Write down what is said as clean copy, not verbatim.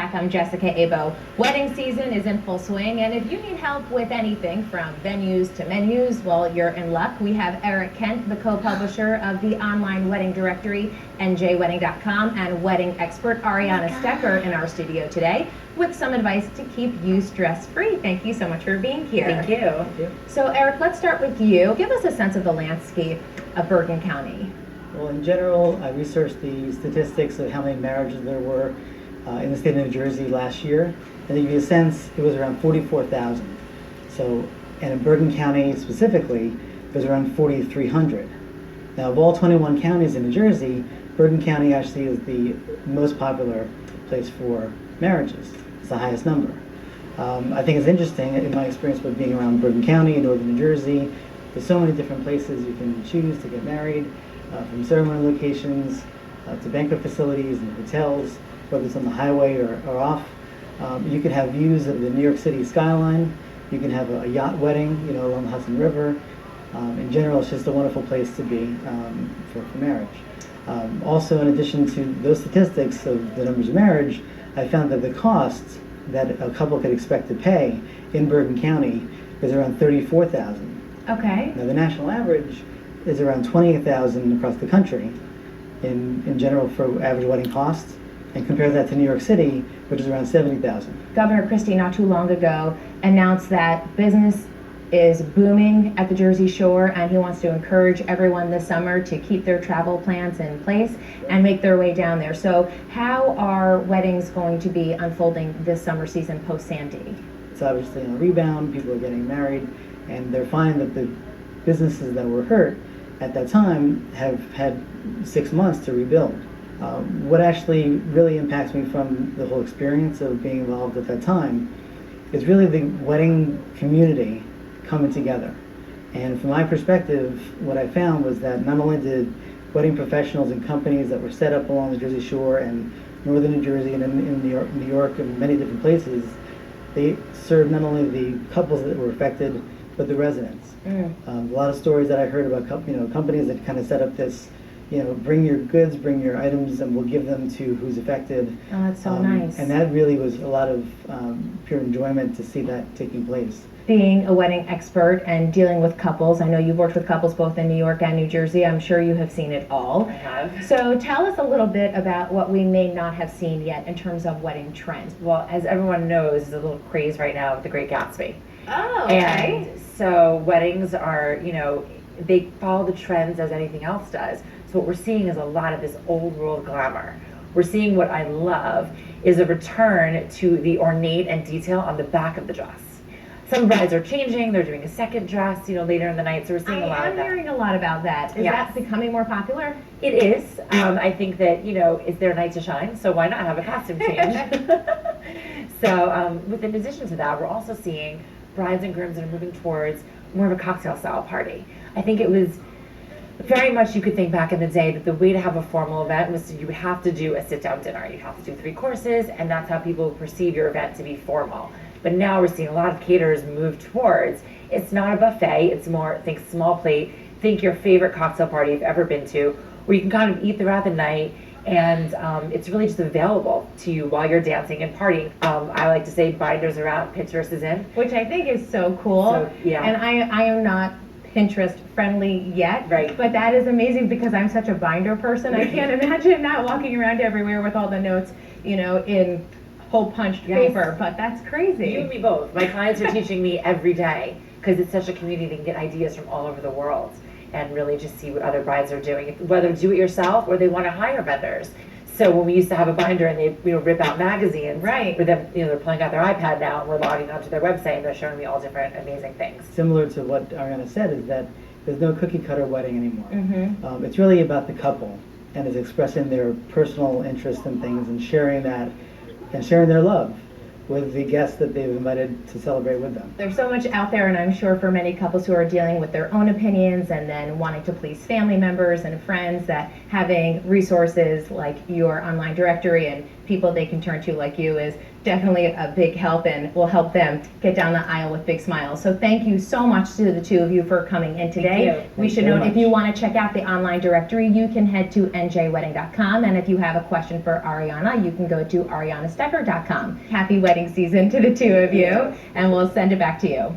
back. I'm Jessica Abo. Wedding season is in full swing, and if you need help with anything from venues to menus, well, you're in luck. We have Eric Kent, the co-publisher of the online wedding directory, njwedding.com, and wedding expert Ariana Stecker in our studio today with some advice to keep you stress-free. Thank you so much for being here. Thank you. Thank you. So, Eric, let's start with you. Give us a sense of the landscape of Bergen County. Well, in general, I researched the statistics of how many marriages there were in the state of New Jersey last year. And to give you a sense, it was around 44,000. So, and in Bergen County specifically, it was around 4,300. Now, of all 21 counties in New Jersey, Bergen County actually is the most popular place for marriages. It's the highest number. I think it's interesting, in my experience with being around Bergen County, northern New Jersey, there's so many different places you can choose to get married, from ceremony locations to banquet facilities and hotels, whether it's on the highway or off. You can have views of the New York City skyline. You can have a yacht wedding, along the Hudson River. In general, it's just a wonderful place to be for marriage. Also, in addition to those statistics of the numbers of marriage, I found that the cost that a couple could expect to pay in Bergen County is around $34,000. Okay. Now, the national average is around $28,000 across the country in general for average wedding costs, and compare that to New York City, which is around $70,000. Governor Christie not too long ago announced that business is booming at the Jersey Shore, and he wants to encourage everyone this summer to keep their travel plans in place and make their way down there. So how are weddings going to be unfolding this summer season post-Sandy? It's obviously on a rebound. People are getting married, and they're finding that the businesses that were hurt at that time have had 6 months to rebuild. What actually really impacts me from the whole experience of being involved at that time is really the wedding community coming together. And from my perspective, what I found was that not only did wedding professionals and companies that were set up along the Jersey Shore and northern New Jersey and in New York and many different places, they served not only the couples that were affected, but the residents. A lot of stories that I heard about companies that kind of set up this, bring your goods, bring your items, and we'll give them to who's affected. Oh, that's so nice. And that really was a lot of pure enjoyment to see that taking place. Being a wedding expert and dealing with couples, I know you've worked with couples both in New York and New Jersey. I'm sure you have seen it all. I have. So tell us a little bit about what we may not have seen yet in terms of wedding trends. Well, as everyone knows, there's a little craze right now with The Great Gatsby. Oh, okay. And so weddings are, they follow the trends as anything else does. So what we're seeing is a lot of this old world glamour. We're seeing what I love is a return to the ornate and detail on the back of the dress. Some brides are changing, they're doing a second dress, later in the night, so we're seeing a lot of that. I'm hearing a lot about that. Is that becoming more popular? It is. I think that, it's their night to shine, so why not have a costume change? So in addition to that, we're also seeing brides and grooms that are moving towards more of a cocktail style party. I think it was very much, you could think back in the day that the way to have a formal event was you would have to do a sit down dinner. You'd have to do 3 courses, and that's how people perceive your event to be formal. But now we're seeing a lot of caterers move towards, it's not a buffet, it's more, think small plate, think your favorite cocktail party you've ever been to, where you can kind of eat throughout the night, and it's really just available to you while you're dancing and partying. I like to say binders are out, Pinterest is in. Which I think is so cool. So, yeah. And I am not Pinterest friendly yet, right? But that is amazing because I'm such a binder person. I can't imagine not walking around everywhere with all the notes, in hole punched paper. But that's crazy. You and me both. My clients are teaching me every day because it's such a community. They can get ideas from all over the world and really just see what other brides are doing, whether do it yourself or they want to hire vendors. So when we used to have a binder and they rip out magazines, right? With them, they're pulling out their iPad now and we're logging onto their website and they're showing me all different amazing things. Similar to what Ariana said is that there's no cookie cutter wedding anymore. Mm-hmm. It's really about the couple and is expressing their personal interest in things and sharing that and sharing their love with the guests that they've invited to celebrate with them. There's so much out there, and I'm sure for many couples who are dealing with their own opinions and then wanting to please family members and friends, that having resources like your online directory and people they can turn to like you is definitely a big help and will help them get down the aisle with big smiles. So thank you so much to the two of you for coming in today. you. We Thanks should very note, if much. you want to check out the online directory, you can head to njwedding.com, and if you have a question for Ariana, you can go to arianastecker.com. Happy wedding season to the two of you, and we'll send it back to you.